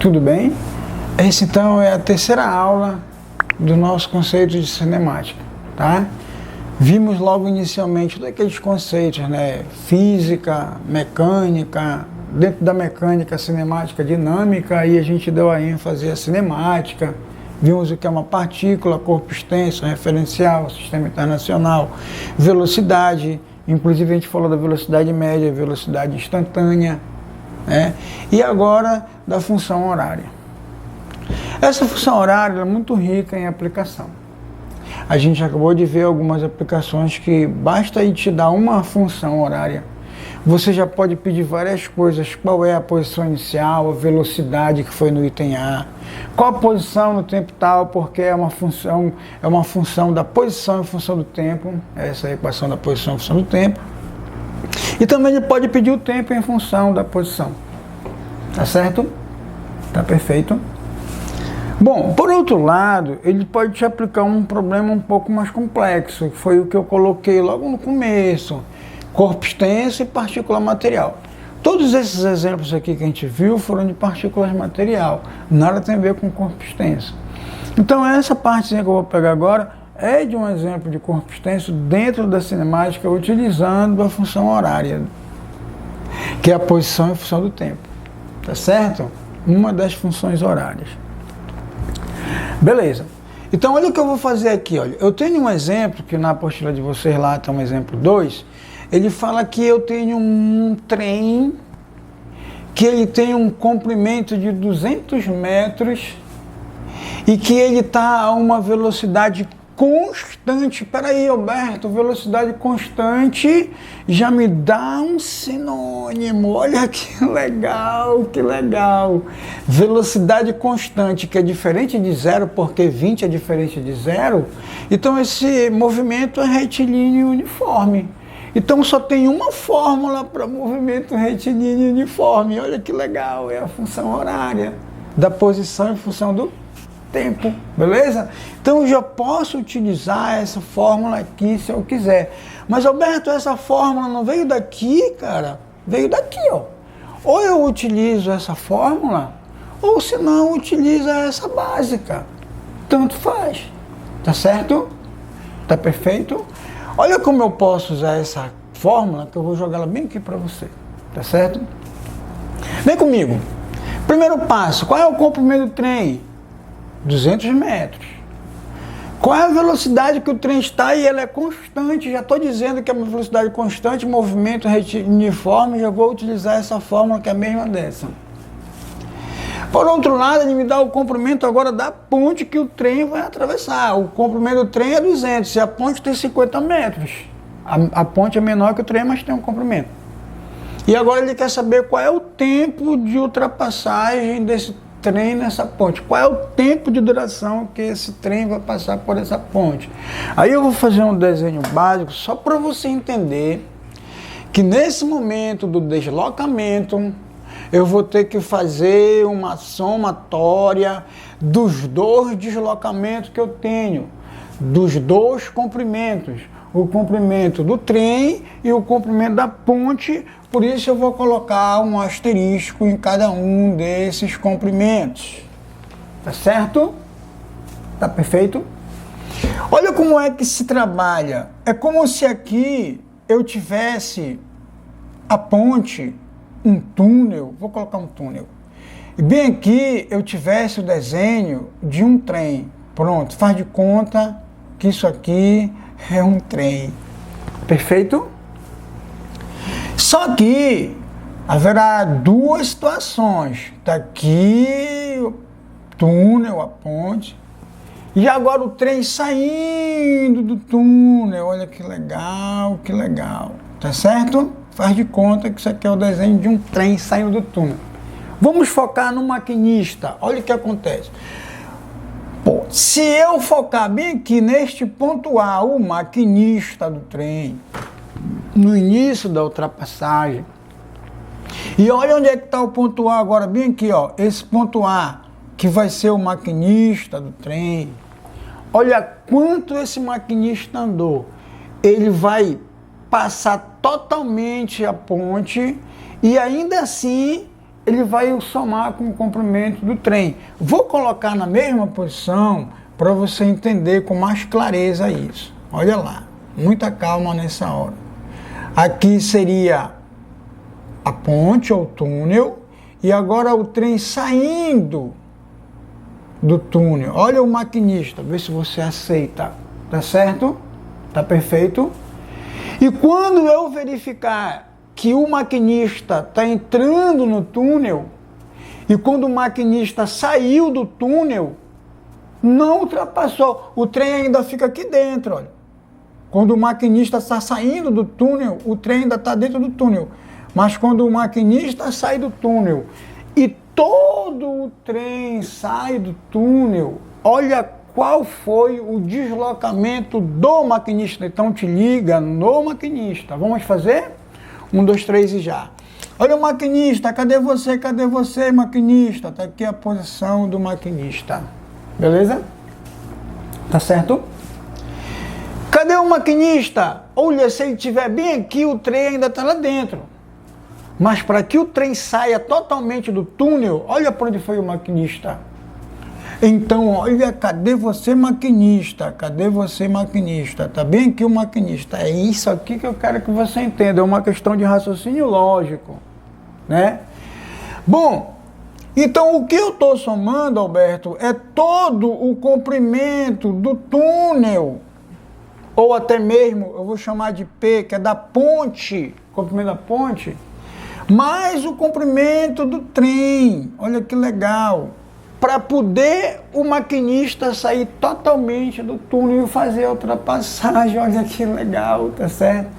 Tudo bem? Essa então é a terceira aula do nosso conceito de cinemática, tá? Vimos logo inicialmente todos aqueles conceitos, né? Física, mecânica, dentro da mecânica, cinemática dinâmica, e a gente deu a ênfase à cinemática. Vimos o que é uma partícula, corpo extenso, referencial, sistema internacional, velocidade, inclusive a gente falou da velocidade média, velocidade instantânea, né? E agora da função horária. Essa função horária é muito rica em aplicação. A gente acabou de ver algumas aplicações que basta aí te dar uma função horária. Você já pode pedir várias coisas, qual é a posição inicial, a velocidade que foi no item A, qual a posição no tempo tal, porque é uma função da posição em função do tempo, essa é a equação da posição em função do tempo. E também ele pode pedir o tempo em função da posição. Tá certo? Tá perfeito? Bom, por outro lado, ele pode te aplicar um problema um pouco mais complexo, que foi o que eu coloquei logo no começo. Corpo extenso e partícula material. Todos esses exemplos aqui que a gente viu foram de partículas material, nada tem a ver com corpo extenso. Então essa partezinha que eu vou pegar agora é de um exemplo de corpo extenso dentro da cinemática, utilizando a função horária, que é a posição em função do tempo. Tá certo? Uma das funções horárias. Beleza. Então olha o que eu vou fazer aqui. Olha. Eu tenho um exemplo, que na apostila de vocês lá tem um exemplo 2, ele fala que eu tenho um trem que ele tem um comprimento de 200 metros e que ele está a uma velocidade constante. Peraí, Alberto, velocidade constante já me dá um sinônimo. Olha que legal, que legal. Velocidade constante, que é diferente de zero, porque 20 é diferente de zero. Então esse movimento é retilíneo uniforme. Então só tem uma fórmula para movimento retilíneo uniforme. Olha que legal, é a função horária da posição em função do tempo, beleza? Então eu já posso utilizar essa fórmula aqui se eu quiser. Mas Alberto, essa fórmula não veio daqui, cara? Veio daqui, ó. Ou eu utilizo essa fórmula, ou se não, utiliza essa básica. Tanto faz. Tá certo? Tá perfeito? Olha como eu posso usar essa fórmula, que eu vou jogar ela bem aqui para você, tá certo? Vem comigo. Primeiro passo, qual é o comprimento do trem? 200 metros. Qual é a velocidade que o trem está? E ela é constante, já estou dizendo que é uma velocidade constante, movimento uniforme, já vou utilizar essa fórmula que é a mesma dessa. Por outro lado, ele me dá o comprimento agora da ponte que o trem vai atravessar. O comprimento do trem é 200, e a ponte tem 50 metros. A ponte é menor que o trem, mas tem um comprimento. E agora ele quer saber qual é o tempo de ultrapassagem desse trem nessa ponte. Qual é o tempo de duração que esse trem vai passar por essa ponte. Aí eu vou fazer um desenho básico só para você entender que nesse momento do deslocamento, eu vou ter que fazer uma somatória dos dois deslocamentos que eu tenho, dos dois comprimentos, o comprimento do trem e o comprimento da ponte. Por isso eu vou colocar um asterisco em cada um desses comprimentos. Tá certo? Tá perfeito? Olha como é que se trabalha. É como se aqui eu tivesse a ponte, um túnel, vou colocar um túnel, e bem aqui eu tivesse o desenho de um trem. Pronto, faz de conta que isso aqui é um trem. Perfeito? Só que haverá duas situações. Está aqui o túnel, a ponte, e agora o trem saindo do túnel. Olha que legal, que legal. Tá certo? Faz de conta que isso aqui é o desenho de um trem saindo do túnel. Vamos focar no maquinista. Olha o que acontece. Pô, se eu focar bem aqui neste ponto A, o maquinista do trem, no início da ultrapassagem, e olha onde é que está o ponto A agora, bem aqui, ó, esse ponto A, que vai ser o maquinista do trem. Olha quanto esse maquinista andou. Ele vai passar totalmente a ponte e ainda assim ele vai somar com o comprimento do trem. Vou colocar na mesma posição para você entender com mais clareza isso. Olha lá, muita calma nessa hora. Aqui seria a ponte ou túnel, e agora o trem saindo do túnel. Olha o maquinista, vê se você aceita. Tá certo? Tá perfeito? E quando eu verificar que o maquinista está entrando no túnel, e quando o maquinista saiu do túnel, não ultrapassou, o trem ainda fica aqui dentro, olha. Quando o maquinista está saindo do túnel, o trem ainda está dentro do túnel. Mas quando o maquinista sai do túnel e todo o trem sai do túnel, olha qual foi o deslocamento do maquinista. Então te liga no maquinista. Vamos fazer? 1, 2, 3 e já. Olha o maquinista, cadê você, maquinista? Está aqui a posição do maquinista. Beleza? Tá certo? Cadê o maquinista? Olha, se ele estiver bem aqui, o trem ainda está lá dentro. Mas para que o trem saia totalmente do túnel, olha para onde foi o maquinista. Então, olha, cadê você, maquinista? Cadê você, maquinista? Tá bem aqui o maquinista. É isso aqui que eu quero que você entenda. É uma questão de raciocínio lógico, né? Bom, então o que eu estou somando, Alberto, é todo o comprimento do túnel, ou até mesmo, eu vou chamar de P, que é da ponte, comprimento da ponte, mais o comprimento do trem. Olha que legal. Para poder o maquinista sair totalmente do túnel e fazer a ultrapassagem. Olha que legal, tá certo?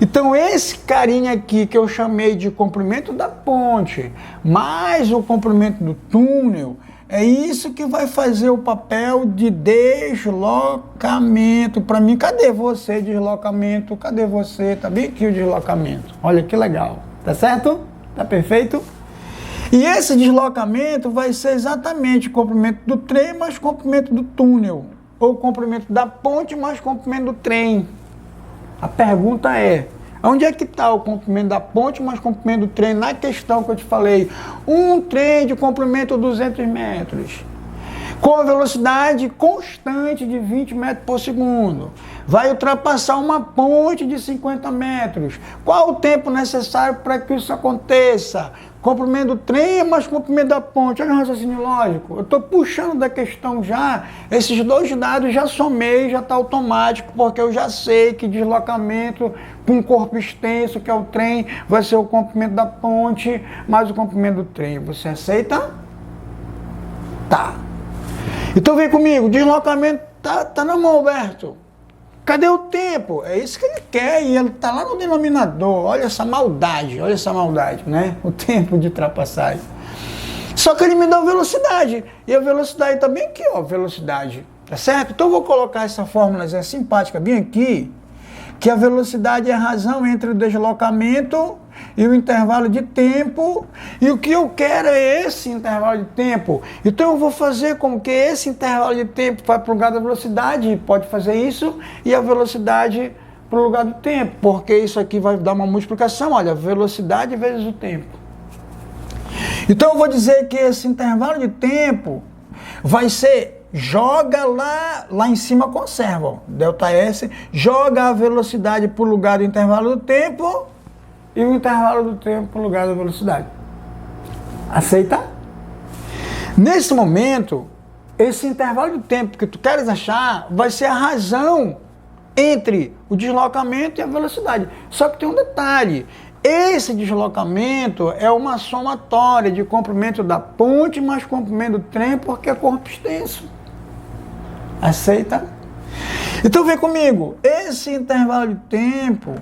Então esse carinha aqui que eu chamei de comprimento da ponte, mais o comprimento do túnel, é isso que vai fazer o papel de deslocamento para mim. Cadê você, deslocamento? Cadê você? Tá bem aqui o deslocamento. Olha que legal, tá certo? Tá perfeito? E esse deslocamento vai ser exatamente o comprimento do trem mais comprimento do túnel, ou comprimento da ponte mais comprimento do trem. A pergunta é, onde é que está o comprimento da ponte mais comprimento do trem na questão que eu te falei? Um trem de comprimento 200 metros, com a velocidade constante de 20 metros por segundo, vai ultrapassar uma ponte de 50 metros. Qual o tempo necessário para que isso aconteça? Comprimento do trem mais comprimento da ponte. Olha o raciocínio lógico. Eu estou puxando da questão já, esses dois dados já somei, já está automático, porque eu já sei que deslocamento com corpo extenso, que é o trem, vai ser o comprimento da ponte mais o comprimento do trem. Você aceita? Tá. Então vem comigo, deslocamento tá na mão, Alberto. Cadê o tempo? É isso que ele quer e ele está lá no denominador. Olha essa maldade, né? O tempo de ultrapassagem. Só que ele me dá velocidade. E a velocidade está bem aqui, ó, velocidade. Tá certo? Então eu vou colocar essa fórmula simpática bem aqui, que a velocidade é a razão entre o deslocamento e o intervalo de tempo, e o que eu quero é esse intervalo de tempo. Então eu vou fazer com que esse intervalo de tempo vá para o lugar da velocidade, pode fazer isso, e a velocidade para o lugar do tempo, porque isso aqui vai dar uma multiplicação, olha, velocidade vezes o tempo. Então eu vou dizer que esse intervalo de tempo vai ser, joga lá em cima, conserva, ó, ΔS, joga a velocidade para o lugar do intervalo do tempo e o intervalo do tempo para o lugar da velocidade. Aceita? Nesse momento, esse intervalo de tempo que tu queres achar vai ser a razão entre o deslocamento e a velocidade. Só que tem um detalhe. Esse deslocamento é uma somatória de comprimento da ponte mais comprimento do trem, porque é corpo extenso. Aceita? Então vem comigo. Esse intervalo de tempo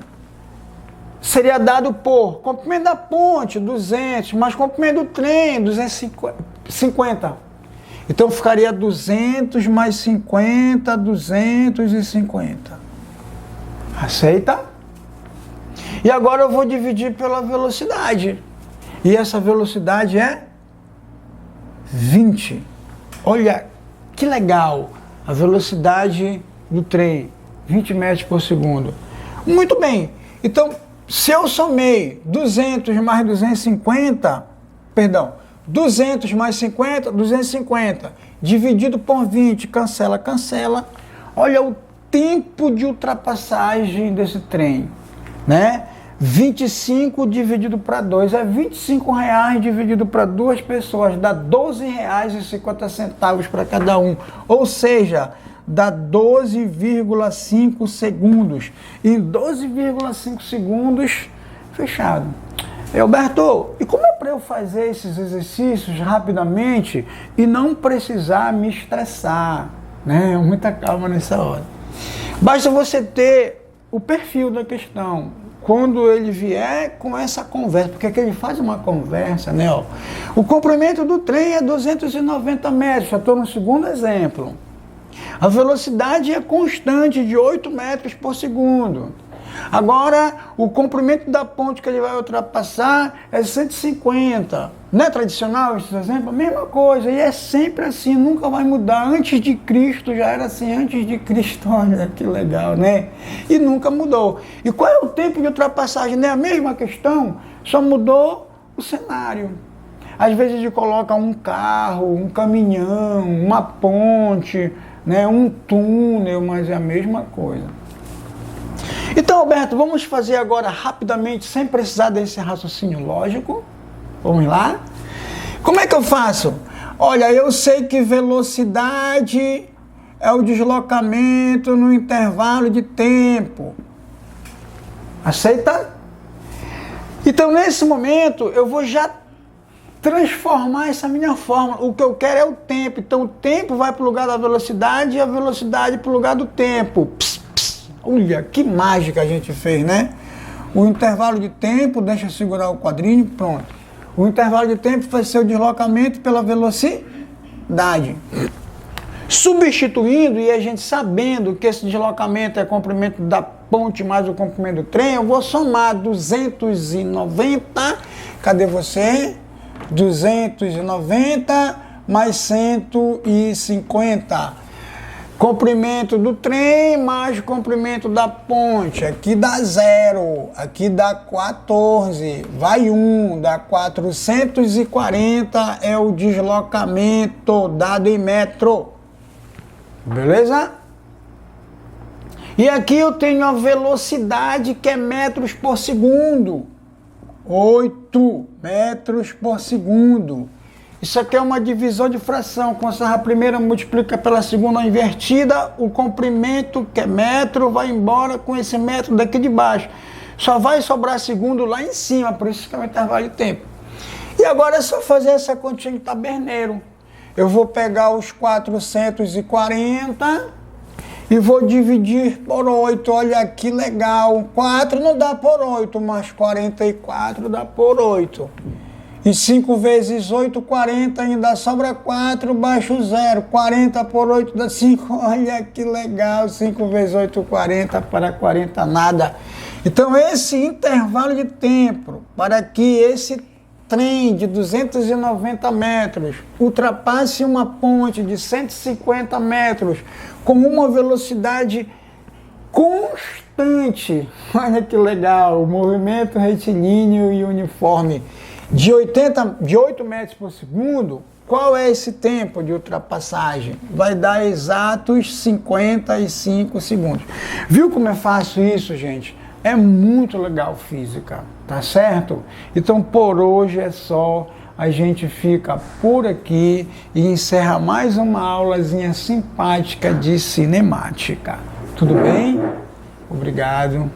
seria dado por comprimento da ponte, 200, mais comprimento do trem, 250. Então ficaria 200 mais 50, 250. Aceita? E agora eu vou dividir pela velocidade. E essa velocidade é 20. Olha, que legal. A velocidade do trem, 20 metros por segundo. Muito bem. Então, se eu somei 200 mais 250, perdão, 200 mais 50, 250, dividido por 20, cancela, cancela. Olha o tempo de ultrapassagem desse trem, né? 25 dividido para 2, é R$25 dividido para 2 pessoas, dá R$12,50 para cada um, ou seja, dá 12,5 segundos. Em 12,5 segundos, fechado. Alberto, e como é para eu fazer esses exercícios rapidamente e não precisar me estressar, né? Muita calma nessa hora. Basta você ter o perfil da questão. Quando ele vier com essa conversa, porque aqui ele faz uma conversa, né? Ó. O comprimento do trem é 290 metros, já estou no segundo exemplo. A velocidade é constante de 8 metros por segundo. Agora, o comprimento da ponte que ele vai ultrapassar é 150. Não é tradicional esse exemplo? A mesma coisa, e é sempre assim, nunca vai mudar. Antes de Cristo já era assim, antes de Cristo, olha que legal, né? E nunca mudou. E qual é o tempo de ultrapassagem? Não é a mesma questão, só mudou o cenário. Às vezes ele coloca um carro, um caminhão, uma ponte, né, um túnel, mas é a mesma coisa. Então, Alberto, vamos fazer agora rapidamente, sem precisar desse raciocínio lógico. Vamos lá? Como é que eu faço? Olha, eu sei que velocidade é o deslocamento no intervalo de tempo. Aceita? Então, nesse momento, eu vou já transformar essa minha fórmula. O que eu quero é o tempo. Então, o tempo vai para o lugar da velocidade e a velocidade para o lugar do tempo. Olha, que mágica a gente fez, né? O intervalo de tempo, deixa eu segurar o quadrinho, pronto. O intervalo de tempo vai ser o deslocamento pela velocidade. Substituindo, e a gente sabendo que esse deslocamento é o comprimento da ponte mais o comprimento do trem, eu vou somar 290, cadê você? 290 mais 150. Comprimento do trem mais comprimento da ponte. Aqui dá 0, aqui dá 14, vai 1, dá 440, é o deslocamento dado em metro. Beleza? E aqui eu tenho a velocidade que é metros por segundo. 8 metros por segundo. Isso aqui é uma divisão de fração. Quando a primeira multiplica pela segunda invertida, o comprimento, que é metro, vai embora com esse metro daqui de baixo. Só vai sobrar segundo lá em cima, por isso que é o intervalo de tempo. E agora é só fazer essa continha de taberneiro. Eu vou pegar os 440 e vou dividir por 8. Olha que legal. 4 não dá por 8, mas 44 dá por 8. E 5 vezes 8, 40, ainda sobra 4, baixo 0. 40 por 8 dá 5. Olha que legal. 5 vezes 8, 40, para 40 nada. Então esse intervalo de tempo, para que esse trem de 290 metros ultrapasse uma ponte de 150 metros com uma velocidade constante. Olha que legal. O movimento retilíneo e uniforme. De 8 metros por segundo, qual é esse tempo de ultrapassagem? Vai dar exatos 55 segundos. Viu como é fácil isso, gente? É muito legal física, tá certo? Então, por hoje é só. A gente fica por aqui e encerra mais uma aulazinha simpática de cinemática. Tudo bem? Obrigado.